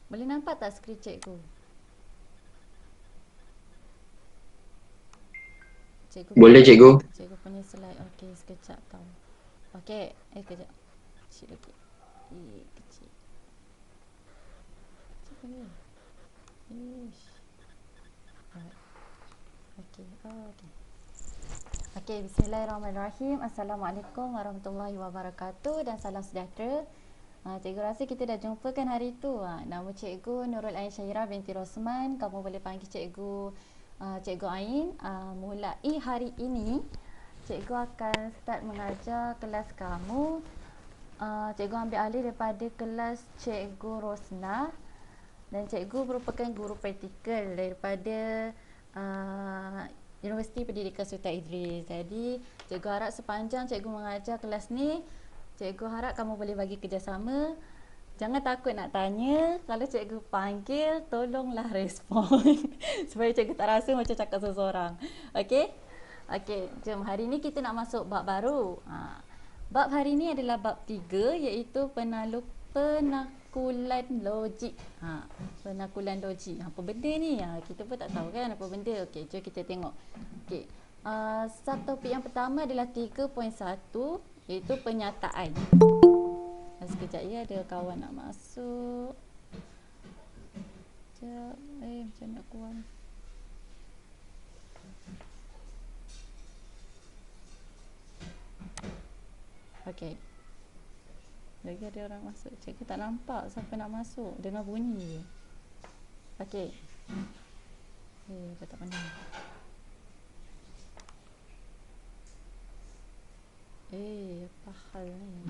Boleh nampak tak skrin cikgu? Cikgu Boleh punya, cikgu. cikgu punya slide. Okey, sekejap tau. Okey, kejap. Kecil lagi. Kecil. Kecil lagi. Ish. Alright. Okey, okey. Okey, bismillahirrahmanirrahim. Assalamualaikum warahmatullahi wabarakatuh dan salam sejahtera. Cikgu rasa kita dah jumpa kan hari tu. Nama cikgu Nurul Ain Syahira binti Rosman. Kamu boleh panggil cikgu Cikgu Ain. Mulai hari ini, cikgu akan start mengajar kelas kamu. Cikgu ambil alih daripada kelas Cikgu Rosnah dan cikgu merupakan guru praktikal daripada Universiti Pendidikan Sultan Idris. Jadi cikgu harap sepanjang cikgu mengajar kelas ni, cikgu harap kamu boleh bagi kerjasama. Jangan takut nak tanya. Kalau cikgu panggil, tolonglah respon supaya cikgu tak rasa macam cakap seseorang. Okey? Okey, jom hari ni kita nak masuk bab baru. Bab hari ni adalah bab 3 iaitu penakulan logik. Penakulan logik. Apa benda ni? Kita pun tak tahu kan apa benda. Okey, jom kita tengok. Okey. Subtopik yang pertama adalah 3.1 iaitu penyataan. Sekejap ya, ada kawan nak masuk. Sekejap. Macam nak keluar. Okey. Lagi ada orang masuk. Cikgu tak nampak siapa nak masuk. Dengar bunyi je. Okey. Dah tak pandai. Apa hal ni?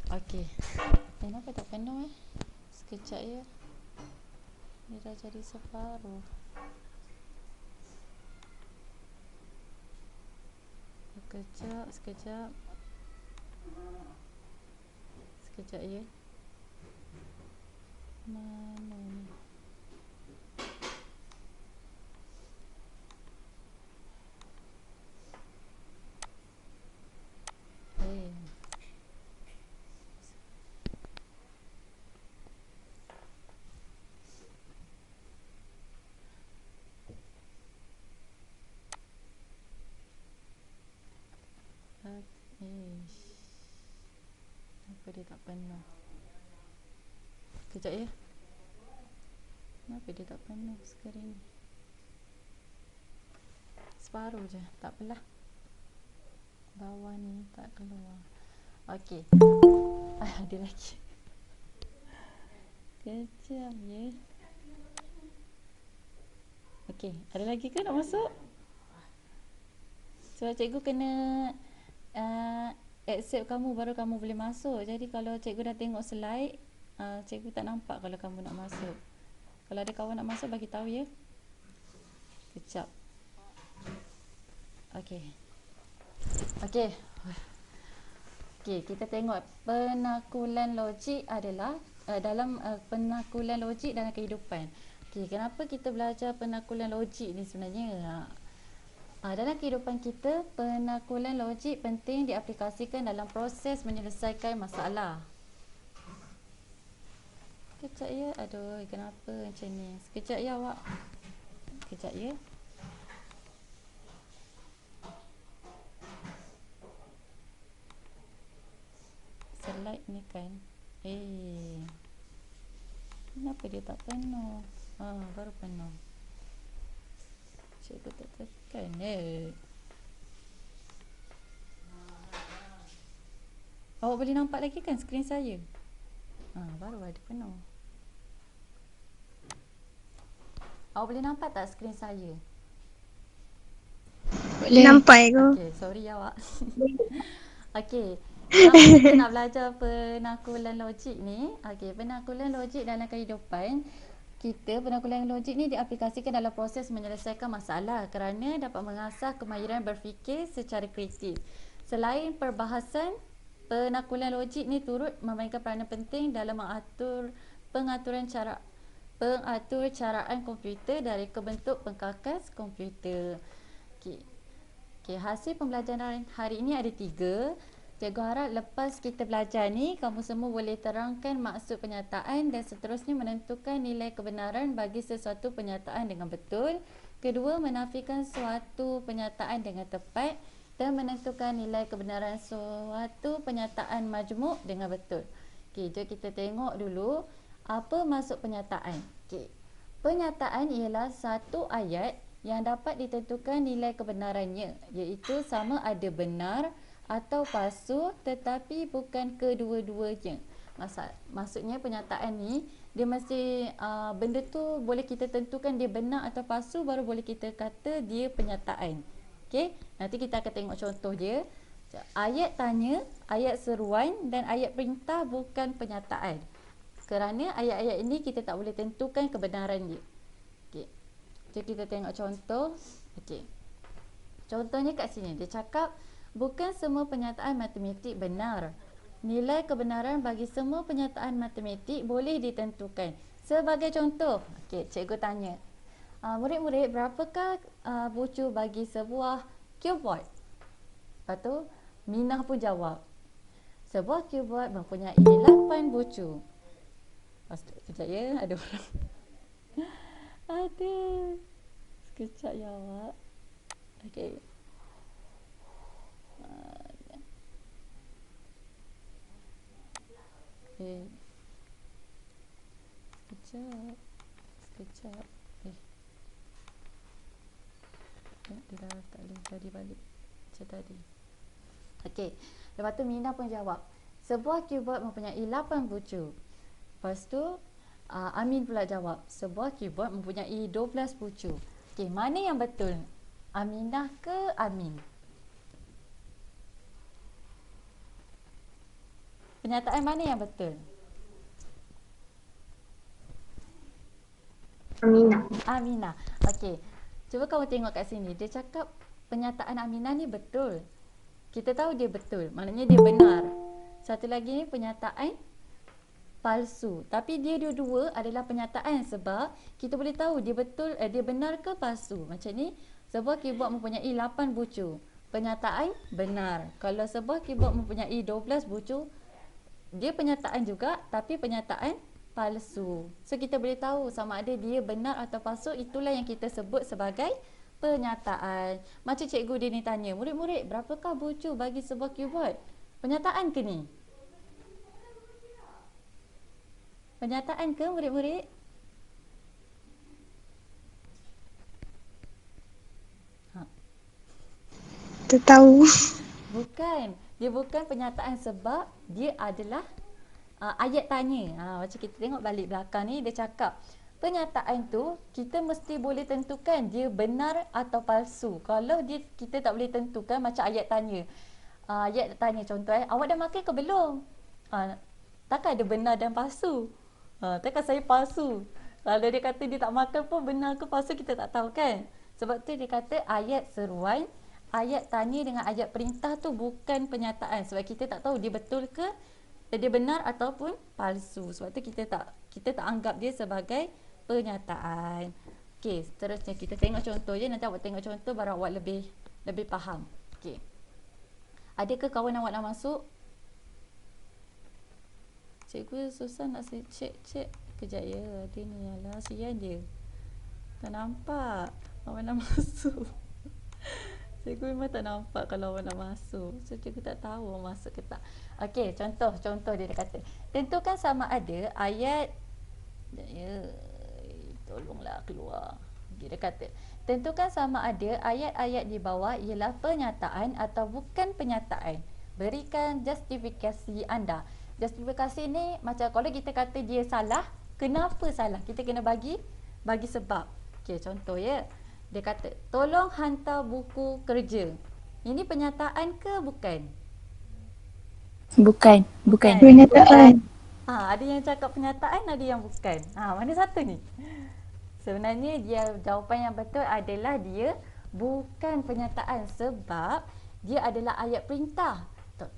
Okey. Kenapa tak penuh Sekejap ya. Dia dah jadi separuh. Sekejap. Sekejap ya. Mana ni? Kenapa dia tak penuh? Sekejap ya. Kenapa dia tak penuh skrin? Separuh je. Tak apalah. Bawah ni tak keluar. Okey. Ada lagi. Kejap ya. Okey. Ada lagi ke nak masuk? Sebab cikgu kena accept kamu baru kamu boleh masuk. Jadi kalau cikgu dah tengok slide, cikgu tak nampak kalau kamu nak masuk. Kalau ada kawan nak masuk, bagi tahu ya. Kejap. Okey. Okey. Okey, kita tengok penakulan logik adalah dalam penakulan logik dalam kehidupan. Okey, kenapa kita belajar penakulan logik ni sebenarnya? Dalam kehidupan kita, penakulan logik penting diaplikasikan dalam proses menyelesaikan masalah. Sekejap ya. Aduh, kenapa macam ni? Sekejap ya awak. Sekejap ya. Slide ni kan. Kenapa dia tak penuh? Baru penuh. Cikgu tak tekan. Awak boleh nampak lagi kan skrin saya? Baru ada penuh. Awak boleh nampak tak skrin saya? Boleh. Nampak aku. Okey, sorry awak. Okey. Kenapa kita nak belajar penakulan logik ni? Okey, penakulan logik dalam kehidupan kita, penakulan logik ni diaplikasikan dalam proses menyelesaikan masalah kerana dapat mengasah kemahiran berfikir secara kreatif. Selain perbahasan, penakulan logik ni turut memainkan peranan penting dalam pengaturan caraan komputer dari ke bentuk pengkakas komputer. Okey, hasil pembelajaran hari ini ada 3. Cikgu harap lepas kita belajar ni, kamu semua boleh terangkan maksud penyataan dan seterusnya menentukan nilai kebenaran bagi sesuatu penyataan dengan betul. Kedua, menafikan suatu penyataan dengan tepat dan menentukan nilai kebenaran suatu penyataan majmuk dengan betul. Okey, jom kita tengok dulu apa maksud penyataan. Okey. Penyataan ialah satu ayat yang dapat ditentukan nilai kebenarannya, iaitu sama ada benar atau palsu tetapi bukan kedua-duanya. Maksudnya penyataan ni dia mesti benda tu boleh kita tentukan dia benar atau palsu baru boleh kita kata dia penyataan. Okey, nanti kita akan tengok contoh dia. Ayat tanya, ayat seruan dan ayat perintah bukan penyataan. Kerana ayat-ayat ini kita tak boleh tentukan kebenaran dia. Okey. Jom kita tengok contoh. Okey. Contohnya kat sini dia cakap bukan semua penyataan matematik benar. Nilai kebenaran bagi semua penyataan matematik boleh ditentukan. Sebagai contoh, okey, cikgu tanya, murid-murid, berapakah bucu bagi sebuah keyboard? Lepas tu, Minah pun jawab, sebuah keyboard mempunyai 8 bucu. Sekejap ya, ada orang. Ada. Sekejap ya, awak. Okey. Sekejap. Dia dah tak boleh tadi balik macam tadi. Okey. Lepas tu Mina pun jawab, sebuah keyboard mempunyai 8 bucu. Lepas tu Amin pula jawab, sebuah keyboard mempunyai 12 bucu. Okey, mana yang betul? Aminah ke Amin? Penyataan mana yang betul? Aminah. Aminah. Okey. Cuba kamu tengok kat sini. Dia cakap penyataan Aminah ni betul. Kita tahu dia betul. Maknanya dia benar. Satu lagi ni penyataan palsu. Tapi dia dua-dua adalah penyataan sebab kita boleh tahu dia betul, dia benar ke palsu. Macam ni, sebuah keyboard mempunyai 8 bucu. Penyataan benar. Kalau sebuah keyboard mempunyai 12 bucu, dia penyataan juga tapi penyataan palsu. So kita boleh tahu sama ada dia benar atau palsu, itulah yang kita sebut sebagai penyataan. Macam cikgu dia ni tanya, murid-murid, berapakah bucu bagi sebuah keyboard? Penyataan ke ni? Penyataan ke murid-murid? Tak tahu. Bukan. Dia bukan penyataan sebab dia adalah ayat tanya. Macam kita tengok balik belakang ni, dia cakap penyataan tu kita mesti boleh tentukan dia benar atau palsu. Kalau kita tak boleh tentukan, macam ayat tanya. Ayat tanya contoh, awak dah makan ke belum? Takkan ada benar dan palsu. Takkan saya palsu. Kalau dia kata dia tak makan pun benar ke palsu kita tak tahu kan. Sebab tu dia kata ayat seruan, ayat tanya dengan ayat perintah tu bukan penyataan. Sebab kita tak tahu dia betul ke, dia benar ataupun palsu. Sebab tu kita tak anggap dia sebagai penyataan. Okey, seterusnya kita tengok contoh je. Nanti awak tengok contoh baru awak lebih faham. Okey. Adakah kawan awak nak masuk? Cikgu susah nak cek. Kejap ya. Ada ni, alah sian dia. Tak nampak awak nak masuk. Cikgu memang tak nampak kalau awak nak masuk. So cikgu tak tahu awak masuk ke tak. Okey, contoh dia kata, tentukan sama ada ayat, tolonglah keluar. Okay, dia kata, tentukan sama ada ayat-ayat di bawah ialah pernyataan atau bukan pernyataan. Berikan justifikasi anda. Justifikasi ni macam kalau kita kata dia salah, kenapa salah? Kita kena bagi sebab. Okey, contoh ya. Dia kata, tolong hantar buku kerja. Ini penyataan ke bukan? Bukan. Pernyataan. Ada yang cakap penyataan, ada yang bukan. Mana satu ni? Sebenarnya jawapan yang betul adalah dia bukan penyataan sebab dia adalah ayat perintah.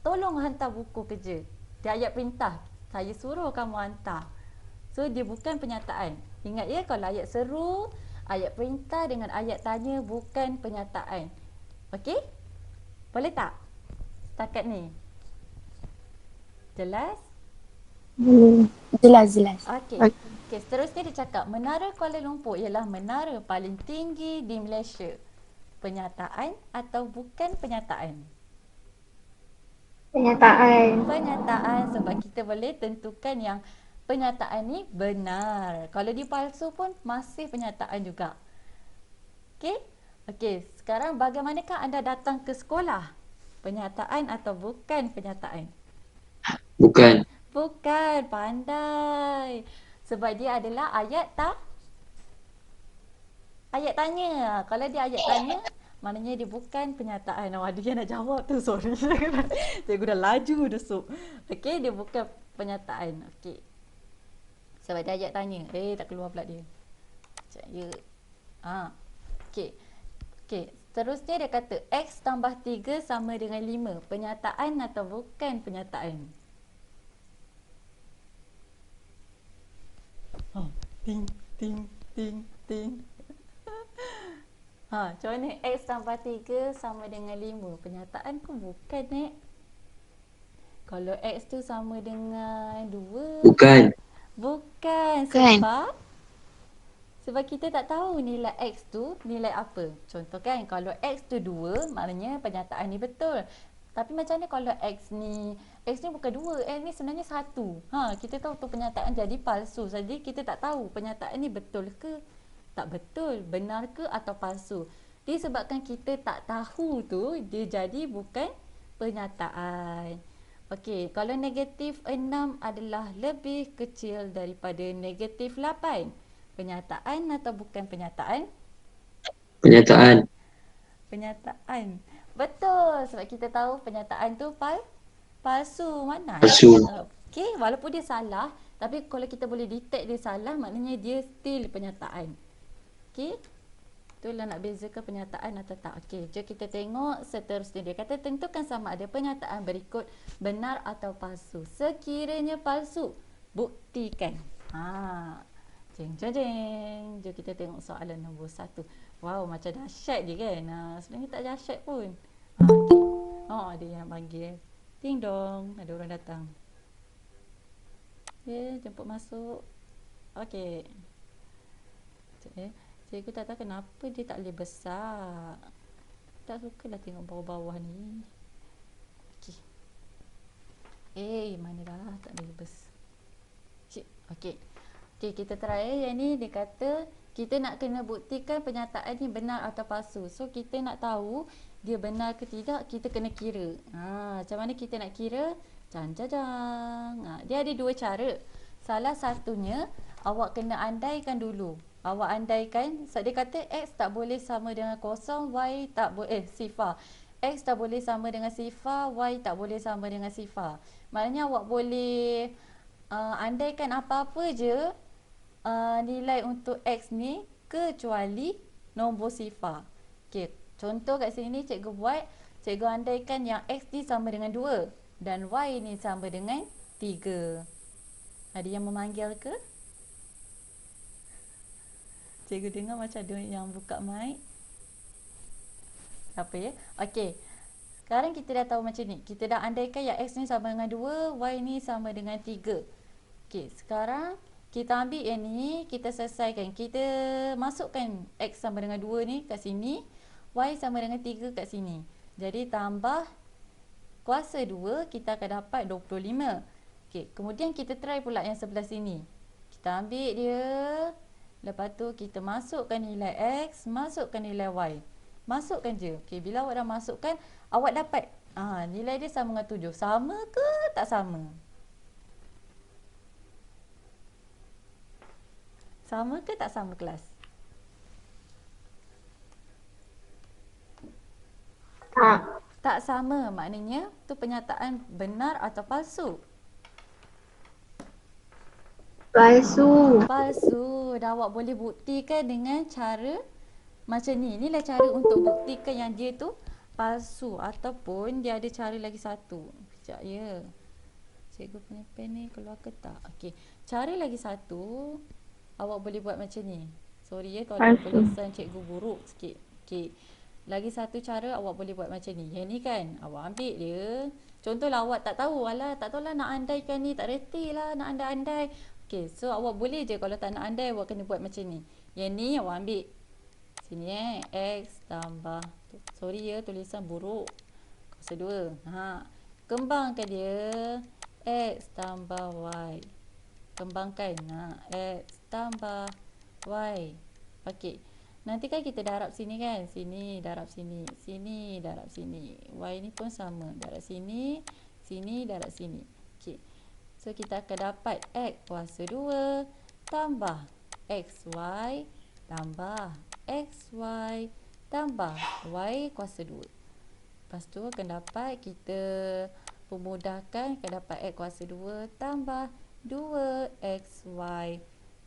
Tolong hantar buku kerja. Dia ayat perintah. Saya suruh kamu hantar. So dia bukan penyataan. Ingat ya, kalau ayat seru, ayat perintah dengan ayat tanya bukan penyataan. Okey? Boleh tak? Setakat ni. Jelas? Jelas, jelas. Okey. Okey. Okey, seterusnya dia cakap Menara Kuala Lumpur ialah menara paling tinggi di Malaysia. Penyataan atau bukan penyataan? Penyataan. Penyataan, sebab kita boleh tentukan yang penyataan ni benar. Kalau dia palsu pun masih penyataan juga. Okey? Okey, sekarang bagaimanakah anda datang ke sekolah? Penyataan atau bukan penyataan? Bukan. Bukan, pandai. Sebab dia adalah ayat tanya. Kalau dia ayat tanya, maknanya dia bukan penyataan. Oh, dia nak jawab tu, sorry. Cikgu dah laju dah so. Okey, dia bukan penyataan. Okey. Sebab dia ayat tanya. Tak keluar pula dia. Sekejap ya. Okey. Okey, seterusnya dia kata X tambah 3 sama dengan 5. Penyataan atau bukan penyataan? Ting, ting, ting, ting. Macam mana X tambah 3 sama dengan 5? Penyataan ke bukan, Nek? Kalau X tu sama dengan 2. Bukan. Bukan. Bukan. Sebab kita tak tahu nilai X tu nilai apa. Contoh kan, kalau X tu 2, maknanya penyataan ni betul. Tapi macam mana kalau X ni bukan 2, X ni sebenarnya 1. Kita tahu tu penyataan jadi palsu. Jadi kita tak tahu penyataan ni betul ke tak betul, benar ke atau palsu. Disebabkan kita tak tahu tu, dia jadi bukan penyataan. Okey, kalau negatif 6 adalah lebih kecil daripada negatif 8. Penyataan atau bukan penyataan? Penyataan. Penyataan. Betul, sebab kita tahu penyataan tu palsu. Mana Palsu. Okey, walaupun dia salah, tapi kalau kita boleh detect dia salah, maknanya dia still penyataan. Okey? Itulah nak bezakan penyataan atau tak. Okey, jom kita tengok seterusnya. Dia kata tentukan sama ada penyataan berikut benar atau palsu. Sekiranya palsu, buktikan. Jeng jeng jeng. Jom kita tengok soalan nombor 1. Wow, macam dahsyat dia kan. Sebenarnya tak dahsyat pun. Okey. Dia yang panggil. Ding dong, ada orang datang. Jemput masuk. Okey. Cikgu tak tahu kenapa dia tak boleh besar. Tak sukalah tengok bawah-bawah ni. Okey. Mana dah tak boleh besar. Okey. Okey, kita try yang ni. Dia kata kita nak kena buktikan penyataan ni benar atau palsu. So kita nak tahu dia benar ke tidak, kita kena kira. Macam mana kita nak kira? Jang. Dia ada dua cara. Salah satunya awak kena andaikan dulu. Awak andaikan, so dia kata X tak boleh sama dengan kosong, Y tak boleh, sifar. X tak boleh sama dengan sifar, Y tak boleh sama dengan sifar. Maknanya awak boleh andaikan apa-apa je nilai untuk X ni kecuali nombor sifar. Okey, contoh kat sini cikgu buat, cikgu andaikan yang X ni sama dengan 2 dan Y ni sama dengan 3. Ada yang memanggil ke? Cikgu dengar macam ada yang buka mic. Apa ya? Okey. Sekarang kita dah tahu macam ni. Kita dah andaikan yang X ni sama dengan 2, Y ni sama dengan 3. Okey, sekarang kita ambil yang ni, kita selesaikan. Kita masukkan X sama dengan 2 ni kat sini, Y sama dengan 3 kat sini. Jadi tambah kuasa 2, kita akan dapat 25. Okey, kemudian kita try pula yang sebelah sini. Kita ambil dia, lepas tu kita masukkan nilai X, masukkan nilai Y. Masukkan je. Okey, bila awak dah masukkan, awak dapat nilai dia sama dengan 7. Sama ke tak sama? Sama ke tak sama kelas? Tak. Tak sama, maknanya tu penyataan benar atau palsu? Palsu. Palsu. Dan awak boleh buktikan dengan cara macam ni. Inilah cara untuk buktikan yang dia tu palsu. Ataupun dia ada cara lagi satu. Sekejap ya. Cikgu punya pen ni keluar ke tak? Okey. Cara lagi satu, awak boleh buat macam ni. Sorry ya kalau tulisan cikgu buruk sikit. Okey. Lagi satu cara awak boleh buat macam ni. Yang ni kan, awak ambil dia. Contohlah awak tak tahu, alah tak tahulah nak andaikan ni, tak reti lah nak andai-andai. Okey, so awak boleh je kalau tak nak andai awak kena buat macam ni. Yang ni awak ambil sini x tambah, sorry ya tulisan buruk. Kuasa 2. Kembangkan dia x tambah y. Kembangkan. X tambah y. Okey. Nanti kan kita darab sini kan. Sini darab sini. Sini darab sini. Y ni pun sama. Darab sini. Sini darab sini. Okey. So kita akan dapat x kuasa 2 tambah xy tambah xy tambah y kuasa 2. Lepas tu akan dapat kita pemudahkan akan dapat x kuasa 2 tambah 2xy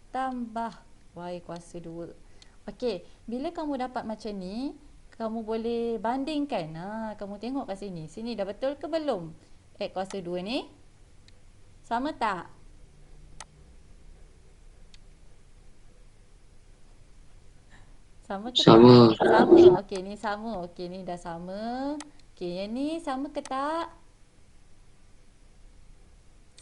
tambah y kuasa 2. Okey, bila kamu dapat macam ni, kamu boleh bandingkan. Kamu tengok kat sini. Sini dah betul ke belum? X kuasa 2 ni sama tak? Sama ke tak? Sama. Sama. Okey, ni sama. Okey, ni dah sama. Okey, yang ni sama ke tak?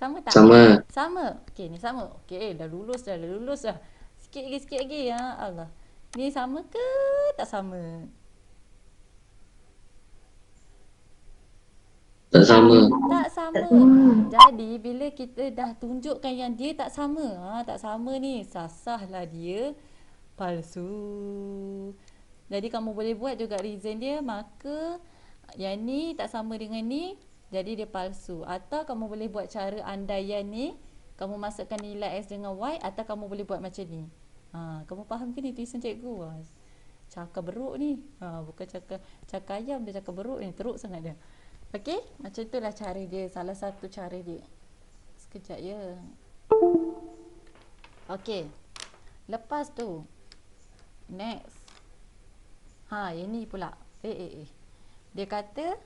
Sama tak? Sama. Sama. Okey, ni sama. Okey, dah lulus dah, dah lulus dah. Sikit lagi, sikit lagi. Ya Allah. Ni sama ke tak sama? Tak sama. Tak sama. Hmm. Jadi bila kita dah tunjukkan yang dia tak sama, tak sama ni, sasahlah dia palsu. Jadi kamu boleh buat juga reason dia, maka yang ni tak sama dengan ni, jadi dia palsu. Atau kamu boleh buat cara andaian ni, kamu masukkan nilai x dengan y, atau kamu boleh buat macam ni. Kamu faham ke ni tulisan cikgu? Cakap beruk ni. Bukan cakap ayam, dia cakap beruk ni, teruk sangat dia. Okey, macam itulah cara dia, salah satu cara dia. Sekejap ya. Okey. Lepas tu next. Yang ni pula. Dia kata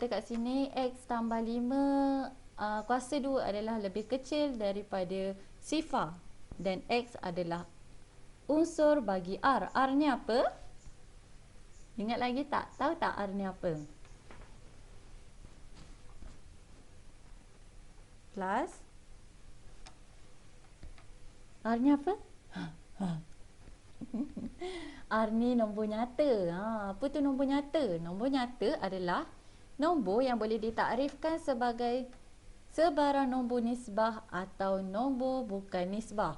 kat sini x tambah 5 kuasa 2 adalah lebih kecil daripada sifar dan x adalah unsur bagi R. R ni apa? Ingat lagi tak? Tahu tak R ni apa? Kelas? R ni apa? R ni nombor nyata. Apa tu nombor nyata? Nombor nyata adalah nombor yang boleh ditakrifkan sebagai sebarang nombor nisbah atau nombor bukan nisbah.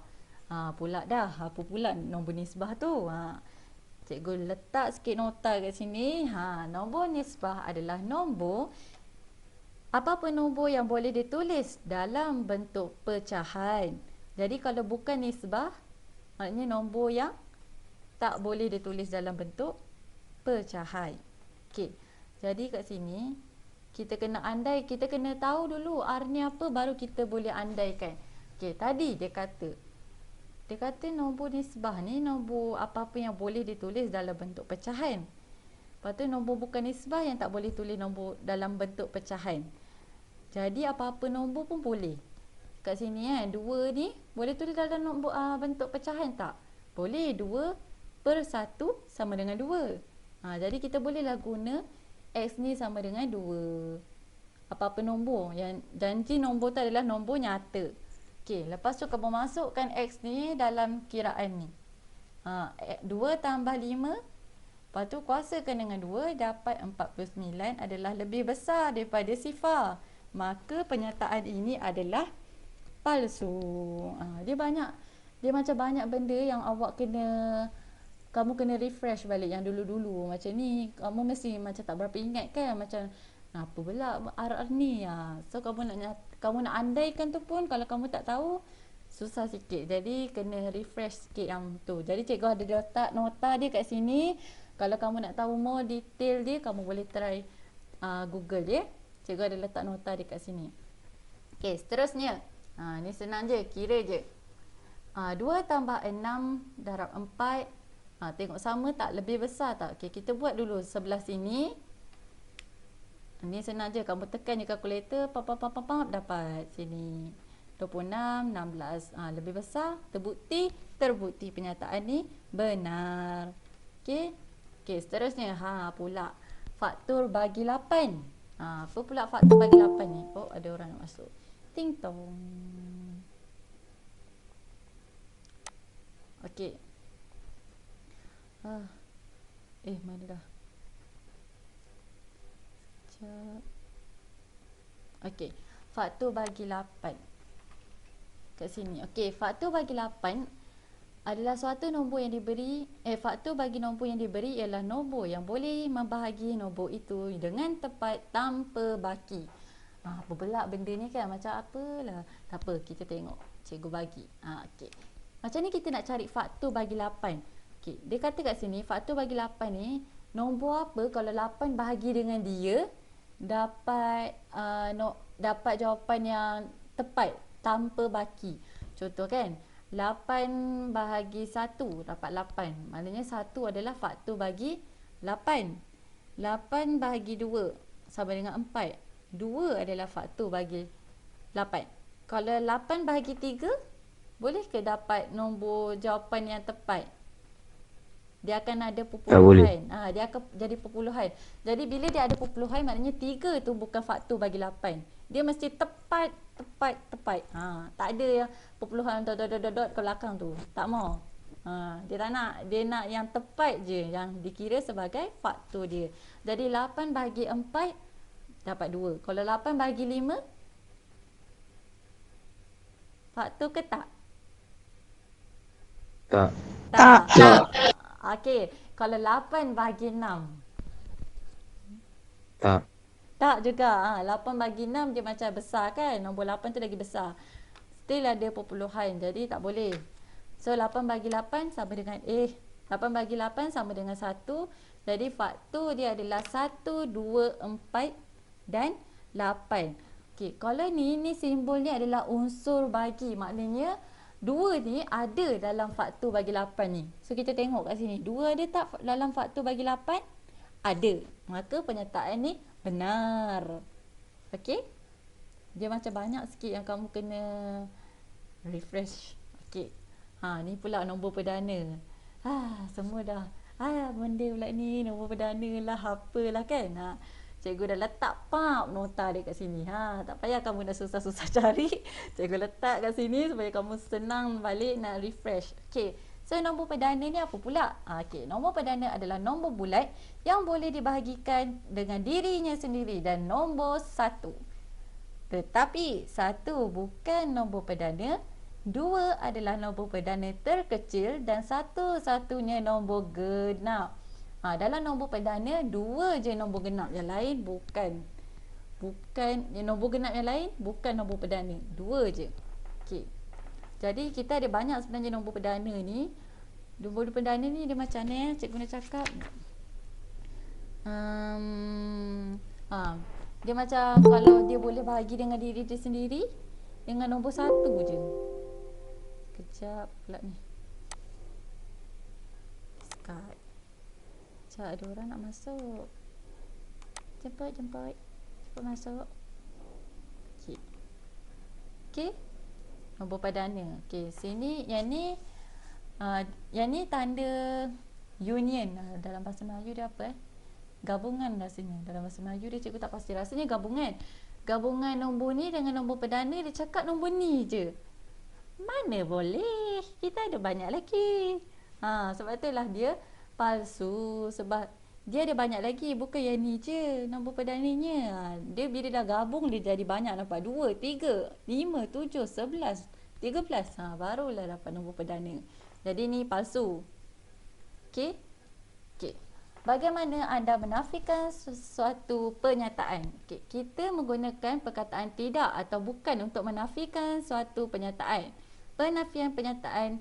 Pula dah. Apa pula nombor nisbah tu? Cikgu letak sikit nota kat sini. Nombor nisbah adalah nombor, apa-apa nombor yang boleh ditulis dalam bentuk pecahan. Jadi kalau bukan nisbah, maknanya nombor yang tak boleh ditulis dalam bentuk pecahan. Okey. Jadi kat sini kita kena andai, kita kena tahu dulu R ni apa baru kita boleh andaikan. Okey, tadi dia kata nombor nisbah ni nombor apa-apa yang boleh ditulis dalam bentuk pecahan. Lepas tu nombor bukan nisbah yang tak boleh tulis nombor dalam bentuk pecahan. Jadi apa-apa nombor pun boleh. Kat sini 2 ni boleh tulis dalam nombor bentuk pecahan tak? Boleh. 2/1 sama dengan 2. Jadi kita bolehlah guna x ni sama dengan 2. Apa-apa nombor yang janji nombor tu adalah nombor nyata. Okey, lepas tu kamu masukkan x ni dalam kiraan ni. 2 tambah 5, lepas tu kuasakan dengan 2, dapat 49 adalah lebih besar daripada sifar. Maka pernyataan ini adalah palsu. Dia macam banyak benda yang kamu kena refresh balik yang dulu-dulu. Macam ni kamu mesti macam tak berapa ingat kan, macam apa pula RR ni. So kamu nak andaikan tu pun kalau kamu tak tahu susah sikit. Jadi kena refresh sikit yang tu. Jadi cikgu ada letak nota dia kat sini. Kalau kamu nak tahu more detail dia, kamu boleh try Google dia. Cikgu ada letak nota dia kat sini. Okey, seterusnya. Ni senang je, kira je. 2 tambah 6 darab 4. Tengok sama tak? Lebih besar tak? Okey, kita buat dulu sebelah sini. Ni senang je, kamu tekan je kalkulator, dapat sini 26, 16. Lebih besar, terbukti pernyataan ni benar. Okey. Okey, seterusnya pula faktor bagi 8. Apa pula faktor bagi 8 ni? Oh, ada orang nak masuk. Ting tong. Okey. Mana dah? Sekejap. Okey. Faktor bagi 8. Kat sini. Okey, faktor bagi 8 adalah suatu nombor yang diberi, faktor bagi nombor yang diberi ialah nombor yang boleh membahagi nombor itu dengan tepat tanpa baki. Apa pula benda ni kan, macam apalah. Tak apa, kita tengok cikgu bagi. Okey. Macam ni kita nak cari faktor bagi 8. Okey, dia kata kat sini faktor bagi 8 ni nombor apa kalau 8 bahagi dengan dia dapat dapat jawapan yang tepat tanpa baki. Contoh kan, 8 bahagi 1 dapat 8. Maknanya 1 adalah faktor bagi 8. 8 bahagi 2 sama dengan 4. 2 adalah faktor bagi 8. Kalau 8 bahagi 3, boleh ke dapat nombor jawapan yang tepat? Dia akan ada perpuluhan. Dia akan jadi perpuluhan. Jadi bila dia ada perpuluhan, maknanya 3 tu bukan faktor bagi 8. Dia mesti tepat. Tak ada yang perpuluhan dot ke belakang tu. Tak mau. Dia tak nak. Dia nak yang tepat je yang dikira sebagai faktor dia. Jadi 8 bahagi 4 dapat 2. Kalau 8 bahagi 5, faktor ke tak? Tak. Tak. Okey, kalau 8 bahagi 6. Tak. Tak juga. 8 bagi 6 dia macam besar kan. Nombor 8 tu lagi besar. Still ada perpuluhan. Jadi tak boleh. So 8 bagi 8 sama dengan 8 bagi 8 sama dengan 1. Jadi faktor dia adalah 1, 2, 4 dan 8. Okey, kalau ni simbol ni adalah unsur bagi. Maknanya 2 ni ada dalam faktor bagi 8 ni. So kita tengok kat sini. 2 ada tak dalam faktor bagi 8? Ada. Maka pernyataan ni benar. Okey? Dia macam banyak sikit yang kamu kena refresh. Okey. Ni pula nombor perdana. Semua dah. Benda pula ni nombor perdana lah, apalah kan. Cikgu dah letak nota dia kat sini. Tak payah kamu dah susah-susah cari. Cikgu letak kat sini supaya kamu senang balik nak refresh. Okey. So nombor perdana ni apa pula? Okey, nombor perdana adalah nombor bulat yang boleh dibahagikan dengan dirinya sendiri dan nombor 1. Tetapi 1 bukan nombor perdana, 2 adalah nombor perdana terkecil dan satu-satunya nombor genap. Dalam nombor perdana 2 je nombor genap, yang lain bukan. Nombor genap yang lain bukan nombor perdana, 2 je. Okey. Jadi kita ada banyak sebenarnya nombor perdana ni. Nombor perdana ni dia macam ni, cikgu nak cakap. Dia macam kalau dia boleh bahagi dengan diri dia sendiri dengan nombor 1 je. Kejap pula ni. Skype. Sekejap ada orang nak masuk. Jemput. Cepat masuk. Okey. Okey. Nombor perdana. Okey, sini yang ni tanda union. Dalam bahasa Melayu dia apa gabungan rasanya. Dalam bahasa Melayu dia cikgu tak pasti. Rasanya gabungan. Gabungan nombor ni dengan nombor perdana, dia cakap nombor ni je. Mana boleh? Kita ada banyak lagi. Sebab itulah dia palsu. Sebab dia ada banyak lagi. Bukan yang ni je nombor perdananya. Dia bila dah gabung dia jadi banyak. Nampak 2, 3, 5, 7, 11, 13. Barulah dapat nombor perdana. Jadi ni palsu. Okey? Okey. Bagaimana anda menafikan sesuatu pernyataan? Okey, kita menggunakan perkataan tidak atau bukan untuk menafikan suatu pernyataan. Penafian pernyataan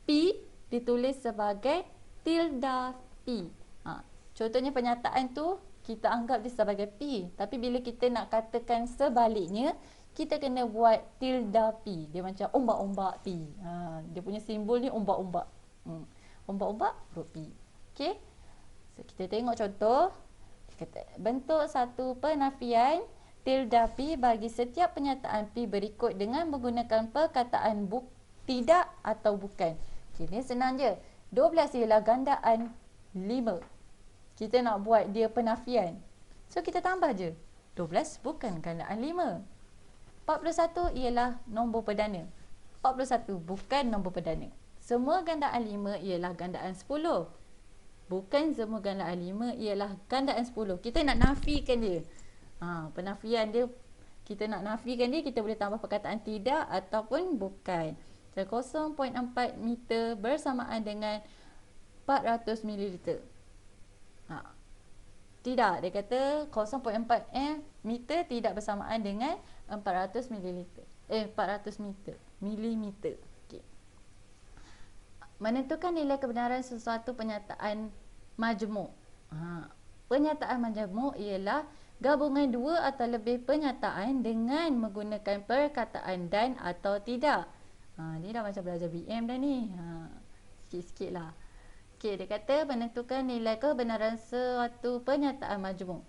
P ditulis sebagai tilde P. Contohnya pernyataan tu kita anggap dia sebagai P. Tapi bila kita nak katakan sebaliknya, kita kena buat tilde P. Dia macam ombak-ombak P. Dia punya simbol ni ombak-ombak. Ombak-ombak huruf P. Okey. So, kita tengok contoh. Bentuk satu penafian tilde P bagi setiap pernyataan P berikut dengan menggunakan perkataan tidak atau bukan. Okay, ni senang je. 12 ialah gandaan 5. Kita nak buat dia penafian. So kita tambah je. 12 bukan gandaan 5. 41 ialah nombor perdana. 41 bukan nombor perdana. Semua gandaan 5 ialah gandaan 10. Bukan semua gandaan 5 ialah gandaan 10. Kita nak nafikan dia. Penafian dia, kita nak nafikan dia, kita boleh tambah perkataan tidak ataupun bukan. So, 0.4 meter bersamaan dengan 400 mililiter. Tidak, dia kata 0.4 meter tidak bersamaan dengan 400 mililiter. 400 meter, milimeter. Okey. Menentukan nilai kebenaran sesuatu pernyataan majmuk. Pernyataan majmuk ialah gabungan dua atau lebih pernyataan dengan menggunakan perkataan dan atau tidak. Ni dah macam belajar BM dah ni. Sikit-sikit lah. Okey, dia kata menentukan nilai kebenaran suatu pernyataan majmuk.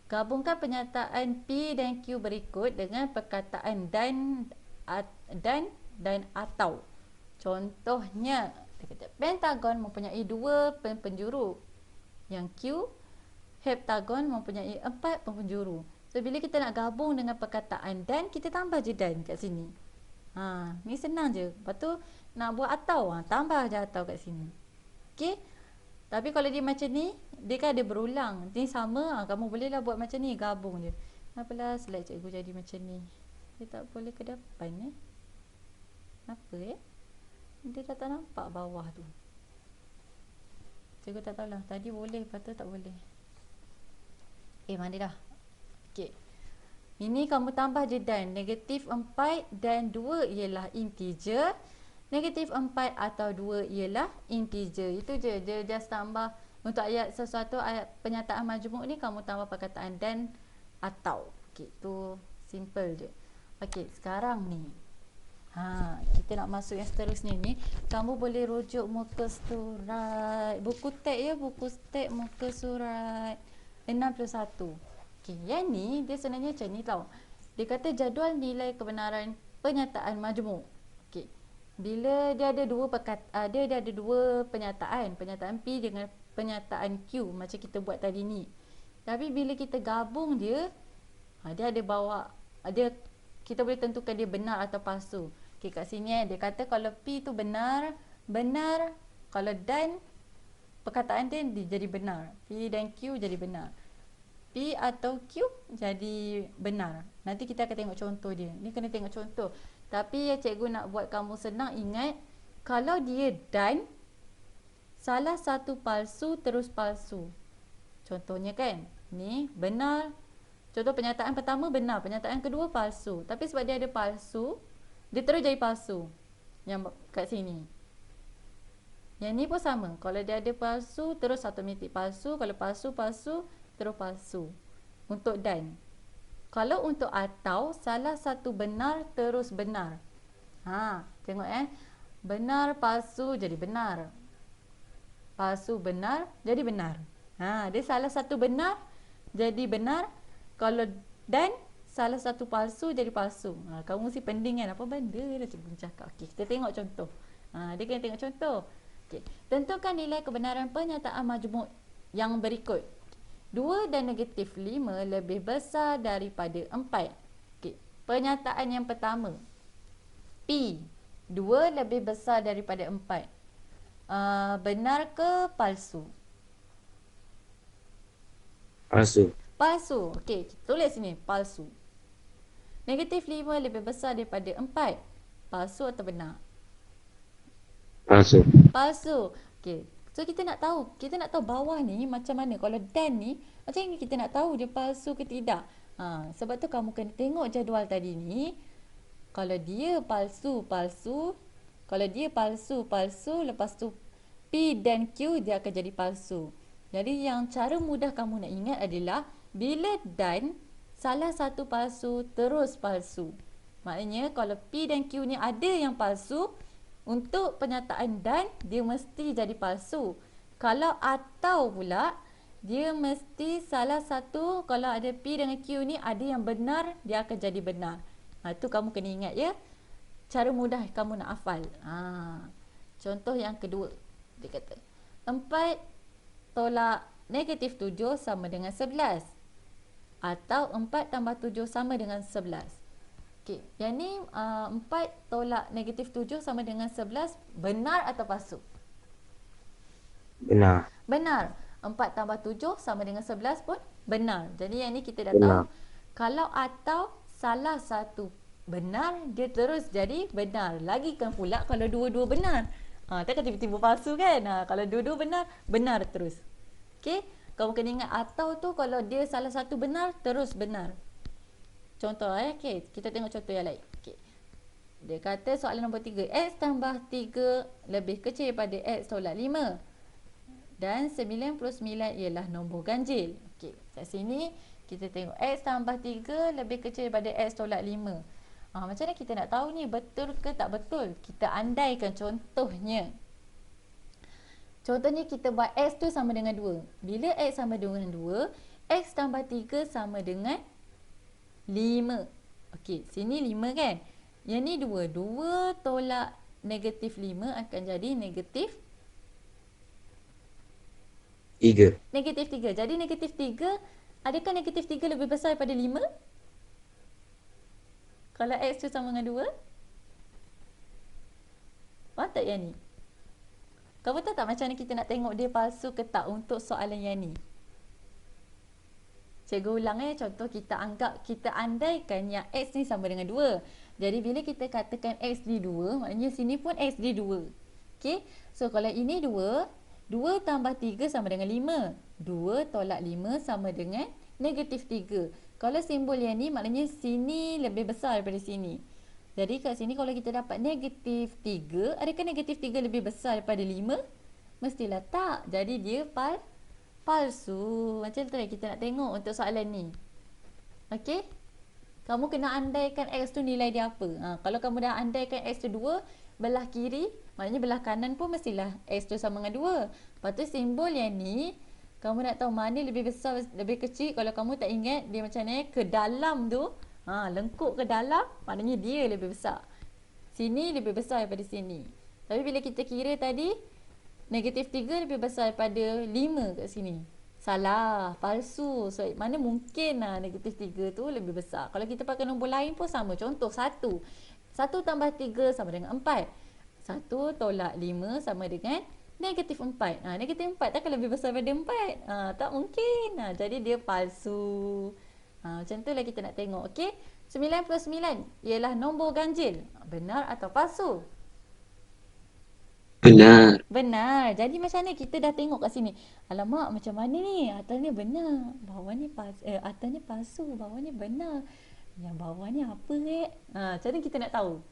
Gabungkan pernyataan P dan Q berikut dengan perkataan dan atau. Contohnya, dia kata pentagon mempunyai 2 penjuru. Yang Q, heptagon mempunyai 4 penjuru. So, bila kita nak gabung dengan perkataan dan, kita tambah je dan kat sini. Ni senang je. Lepas tu, nak buat atau, tambah je atau kat sini. Okey. Tapi kalau dia macam ni, dia kan ada berulang. Ni sama, kamu bolehlah buat macam ni, gabung je. Apalah slide cikgu jadi macam ni. Dia tak boleh ke depan Kenapa Dia dah tak nampak bawah tu. Cikgu tak tahulah. Tadi boleh, lepas tu tak boleh. Mana dah? Okey. Ini kamu tambah je dan. Negatif 4 dan 2 ialah integer. Negatif 4 atau 2 ialah integer. Itu je. Dia just tambah. Untuk ayat sesuatu, ayat pernyataan majmuk ni, kamu tambah perkataan dan atau. Okey, tu simple je. Okey, sekarang ni. Kita nak masuk yang seterusnya ni. Kamu boleh rujuk muka surat. Buku teks buku teks muka surat 61. Okey, yang ni dia sebenarnya macam ni tau. Dia kata jadual nilai kebenaran pernyataan majmuk. Okey. Bila dia ada dua pernyataan P dengan pernyataan Q macam kita buat tadi ni. Tapi bila kita gabung dia, dia ada bawa kita boleh tentukan dia benar atau palsu. Okey, kat sini dia kata kalau P tu benar, kalau dan perkataan dia jadi benar. P dan Q jadi benar. P atau Q jadi benar. Nanti kita akan tengok contoh dia. Ni kena tengok contoh. Tapi yang cikgu nak buat kamu senang, ingat kalau dia dan, salah satu palsu terus palsu. Contohnya kan, ni benar. Contoh pernyataan pertama benar, pernyataan kedua palsu. Tapi sebab dia ada palsu, dia terus jadi palsu. Yang kat sini. Yang ni pun sama. Kalau dia ada palsu, terus automatik palsu. Kalau palsu, terus palsu. Untuk dan. Kalau untuk atau, salah satu benar terus benar. Tengok benar palsu jadi benar. Palsu benar jadi benar. Dia salah satu benar jadi benar. Kalau dan salah satu palsu jadi palsu. Kamu mesti pending kan, apa benda dah cikgu cakap. Okey, kita tengok contoh. Dia kena tengok contoh. Okey, tentukan nilai kebenaran pernyataan majmuk yang berikut. 2 dan negatif 5 lebih besar daripada 4. Okey, pernyataan yang pertama. P, 2 lebih besar daripada 4. Benar ke palsu? Palsu. Palsu. Okey, tulis sini, palsu. Negatif 5 lebih besar daripada 4. Palsu atau benar? Palsu. Palsu. Okey. So kita nak tahu bawah ni macam mana. Kalau dan ni, macam ni kita nak tahu dia palsu ke tidak. Sebab tu kamu kena tengok jadual tadi ni. Kalau dia palsu, kalau dia palsu, lepas tu P dan Q dia akan jadi palsu. Jadi yang cara mudah kamu nak ingat adalah bila dan salah satu palsu terus palsu. Maknanya kalau P dan Q ni ada yang palsu, untuk pernyataan dan dia mesti jadi palsu. Kalau atau pula dia mesti salah satu, kalau ada P dengan Q ni ada yang benar, dia akan jadi benar. Itu kamu kena ingat ya. Cara mudah kamu nak hafal. Contoh yang kedua. Dia kata 4 tolak negatif 7 sama dengan 11. atau 4 tambah 7 sama dengan 11. Okey, yang ni 4 tolak negatif 7 sama dengan 11, benar atau palsu? Benar. Benar. 4 tambah 7 sama dengan 11 pun benar. Jadi yang ni kita dah Benar. tahu, kalau atau salah satu benar, dia terus jadi benar. Lagikan pula kalau dua-dua benar. Takkan tiba-tiba palsu kan? Kalau dua-dua benar, benar terus. Okey? Kamu kena ingat atau tu kalau dia salah satu benar, terus benar. Contoh okey, kita tengok contoh yang lain. Okey. Dia kata soalan nombor 3, x tambah 3 lebih kecil daripada x tolak 5. Dan 99 ialah nombor ganjil. Okey, kat sini kita tengok x tambah 3 lebih kecil daripada x tolak 5. Macam mana kita nak tahu ni betul ke tak betul? Kita andaikan contohnya. Contohnya kita buat x tu sama dengan 2. Bila x sama dengan 2, x tambah 3 sama dengan 5. Okey, sini 5 kan? Yang ni 2. 2 tolak negatif 5 akan jadi negatif 3. negatif 3. Jadi negatif 3, adakah negatif 3 lebih besar daripada 5? Kalau x tu sama dengan 2? Faham tak yang ni? Kamu tahu tak macam mana kita nak tengok dia palsu ke tak untuk soalan yang ni? Cikgu ulang contoh kita andaikan yang x ni sama dengan 2. Jadi bila kita katakan x di 2, maknanya sini pun x di 2. Okey? So kalau ini 2, 2 tambah 3 sama dengan 5. 2 tolak 5 sama dengan negatif 3. Kalau simbol yang ni maknanya sini lebih besar daripada sini. Jadi kat sini kalau kita dapat negatif 3, adakah negatif 3 lebih besar daripada 5? Mestilah tak. Jadi dia palsu. Macam tu lah kita nak tengok untuk soalan ni. Okey? Kamu kena andaikan x tu nilai dia apa. Kalau kamu dah andaikan x tu 2, belah kiri, maknanya belah kanan pun mestilah x tu sama dengan 2. Lepas tu simbol yang ni, kamu nak tahu mana lebih besar, lebih kecil. Kalau kamu tak ingat dia macam ni, ke dalam tu, lengkuk ke dalam, maknanya dia lebih besar. Sini lebih besar daripada sini. Tapi bila kita kira tadi, negatif 3 lebih besar daripada 5 kat sini. Salah, palsu. So, mana mungkin negatif 3 tu lebih besar. Kalau kita pakai nombor lain pun sama. Contoh 1. 1 tambah 3 sama dengan 4. 1 tolak 5 sama dengan negatif 4. Negatif 4 takkan lebih besar daripada 4? Tak mungkin. Jadi dia palsu. Macam tu lah kita nak tengok. Okey? 99 ialah nombor ganjil. Benar atau palsu? Benar. Benar. Jadi macam mana kita dah tengok kat sini. Alamak, macam mana ni? Atas ni benar. Bawah ni atas ni palsu. Bawah ni benar. Yang bawah ni apa macam mana kita nak tahu?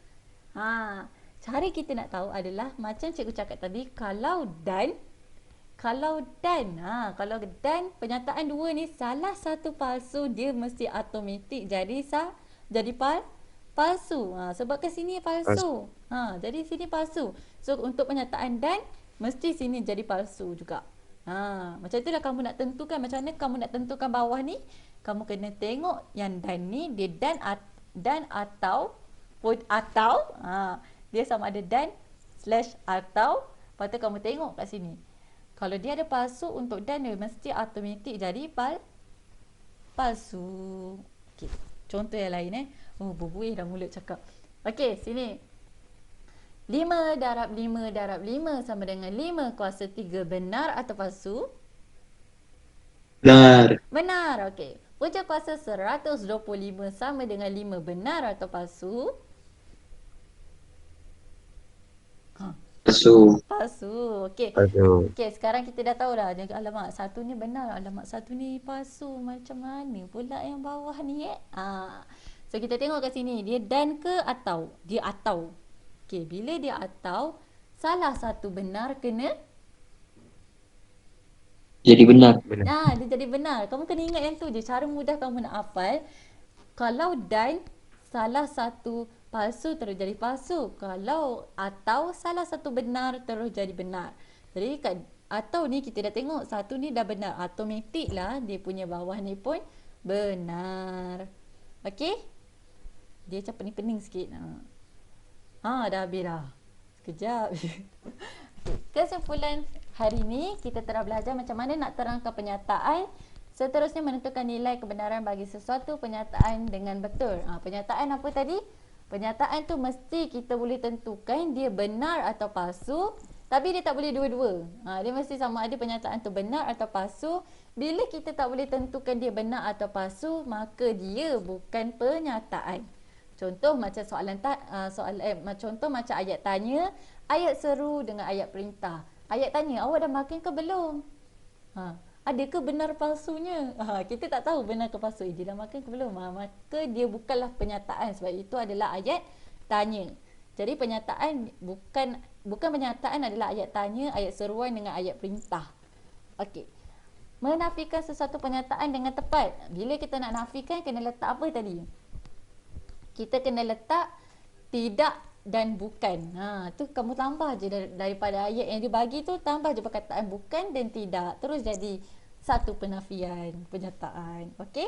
Cara kita nak tahu adalah macam cikgu cakap tadi, kalau dan pernyataan 2 ni salah satu palsu, dia mesti automatik jadi palsu. Sebab ke sini palsu. Jadi sini palsu. So untuk pernyataan dan, mesti sini jadi palsu juga. Macam itulah kamu nak tentukan. Macam mana kamu nak tentukan bawah ni? Kamu kena tengok yang dan ni, dia dan atau dia sama ada dan slash atau. Lepas tu kamu tengok kat sini. Kalau dia ada palsu, untuk dan dia mesti automatik jadi palsu. Okay. Contoh yang lain berbuih dah mulut cakap. Okey, sini. 5 darab 5 darab 5 sama dengan 5 kuasa 3. Benar atau palsu? Benar. Benar, okey. Punca kuasa 125 sama dengan 5. Benar atau palsu? Palsu. Palsu, okey. Palsu. Okey, sekarang kita dah tahu dah. Alamak, satu ni benar, alamak satu ni palsu. Macam mana pula yang bawah ni So kita tengok kat sini, dia dan ke atau? Dia atau. Okey, bila dia atau, salah satu benar kena Jadi benar. dia jadi benar. Kamu kena ingat yang tu je. Cara mudah kamu nak hafal. Kalau dan, salah satu palsu terus jadi palsu. Kalau atau, salah satu benar terus jadi benar. Jadi kat atau ni kita dah tengok, satu ni dah benar. Automatik lah dia punya bawah ni pun benar. Okey? Dia macam pening-pening sikit. Dah habis dah. Sekejap. Okay. Kesimpulan hari ni, kita telah belajar macam mana nak terangkan pernyataan Seterusnya menentukan nilai kebenaran bagi sesuatu penyataan dengan betul. Penyataan apa tadi? Penyataan tu mesti kita boleh tentukan dia benar atau palsu, tapi dia tak boleh dua-dua. Dia mesti sama ada penyataan tu benar atau palsu. Bila kita tak boleh tentukan dia benar atau palsu, maka dia bukan penyataan. Contoh macam contoh macam ayat tanya, ayat seru dengan ayat perintah. Ayat tanya, awak dah makan ke belum? Adakah benar palsunya? Kita tak tahu benar ke palsu. Dia dah makan ke belum? Maka dia bukanlah penyataan sebab itu adalah ayat tanya. Jadi penyataan bukan penyataan adalah ayat tanya, ayat seruan dengan ayat perintah. Okey. Menafikan sesuatu penyataan dengan tepat. Bila kita nak nafikan kena letak apa tadi? Kita kena letak tidak dan bukan. Tu kamu tambah je daripada ayat yang dia bagi tu, tambah je perkataan bukan dan tidak. Terus jadi satu penafian penyataan. Okey?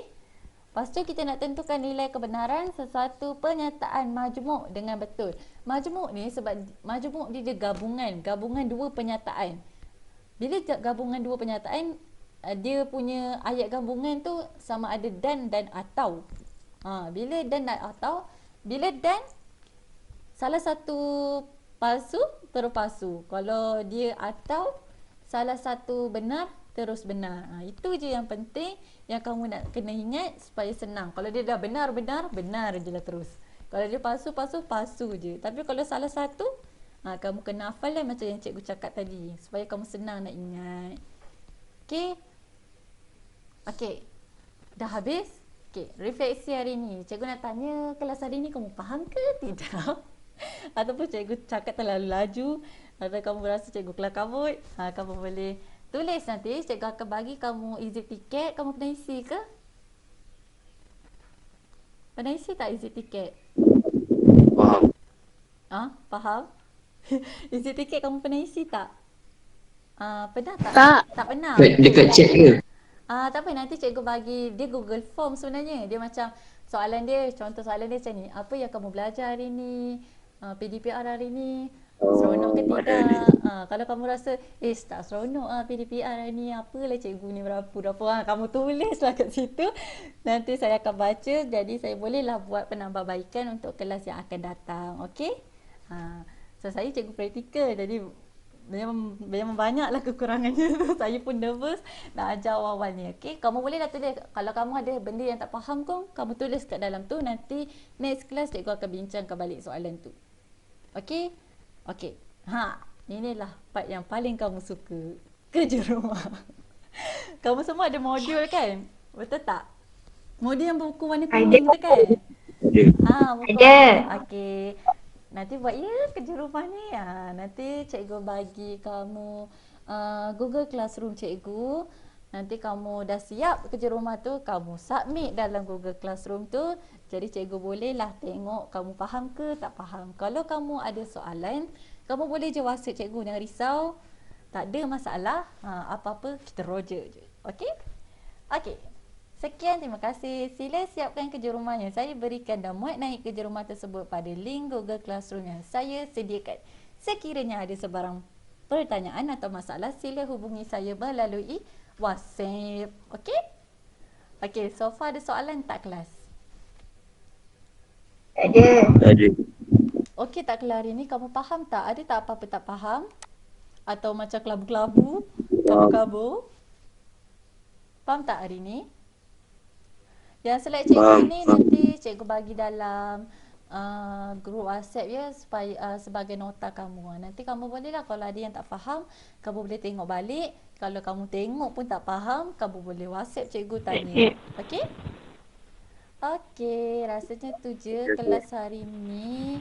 Lepas tu kita nak tentukan nilai kebenaran sesuatu penyataan majmuk dengan betul. Majmuk ni sebab majmuk dia gabungan dua penyataan. Bila gabungan dua penyataan, dia punya ayat gabungan tu sama ada dan atau. Bila dan atau, bila dan salah satu palsu terus palsu. Kalau dia atau salah satu benar terus benar. Itu je yang penting yang kamu nak kena ingat supaya senang. Kalau dia dah benar je lah terus. Kalau dia palsu je. Tapi kalau salah satu, kamu kena hafal lah macam yang cikgu cakap tadi supaya kamu senang nak ingat. Okey. Dah habis? Okey, refleksi hari ni. Cikgu nak tanya, kelas hari ni kamu faham ke tidak? Ataupun cikgu cakap terlalu laju, atau kamu rasa cikgu kelam kabut, kamu boleh tulis nanti. Cikgu akan bagi kamu exit ticket. Kamu pernah isi ke? Pernah isi tak exit ticket? Faham. Faham? Exit ticket kamu pernah isi tak? Pernah tak? Tak. Tak pernah? Dekat chat ke? Tak apa, nanti cikgu bagi dia Google Form sebenarnya. Dia macam soalan dia, contoh soalan dia macam ni. Apa yang kamu belajar hari ni? PDPR hari ni seronok ke tidak? Kalau kamu rasa tak seronok PDPR hari ni, apalah cikgu ni berapu-rapu, kamu tulislah kat situ. Nanti saya akan baca, jadi saya bolehlah buat penambahbaikan untuk kelas yang akan datang. Okey? So saya cikgu praktikal, jadi memang banyaklah kekurangannya tu. Saya pun nervous nak ajar awal-awal ni. Okey, kamu bolehlah tulis. Kalau kamu ada benda yang tak faham kau, kamu tulis kat dalam tu. Nanti next class cikgu akan bincangkan balik soalan tu. Okey? Okey. Inilah part yang paling kamu suka. Kerja rumah. Kamu semua ada modul kan? Betul tak? Modul yang buku warna kuning tu kan? Buku warna. Okey. Nanti buat kerja rumah ni. Nanti cikgu bagi kamu Google Classroom cikgu. Nanti kamu dah siap kerja rumah tu, kamu submit dalam Google Classroom tu. Jadi cikgu bolehlah tengok kamu faham ke tak faham. Kalau kamu ada soalan, kamu boleh je WhatsApp cikgu, jangan risau. Tak ada masalah. Apa-apa kita roger je. Okey? Okey. Sekian, terima kasih. Sila siapkan kerja rumahnya. Saya berikan dan muat naik kerja rumah tersebut pada link Google Classroom yang saya sediakan. Sekiranya ada sebarang pertanyaan atau masalah, sila hubungi saya melalui WhatsApp. Okey? Okey, so far ada soalan tak kelas? Ada. Okey tak kelas hari ni? Kamu faham tak? Ada tak apa-apa tak faham? Atau macam kelabu-kelabu? Kabur-kabur? Faham tak hari ni? Yang slide cikgu ni nanti cikgu bagi dalam grup WhatsApp ya, supaya sebagai nota kamu. Nanti kamu bolehlah kalau ada yang tak faham, kamu boleh tengok balik. Kalau kamu tengok pun tak faham, kamu boleh WhatsApp cikgu tanya. Okey? Okey, rasanya tu je kelas hari ni.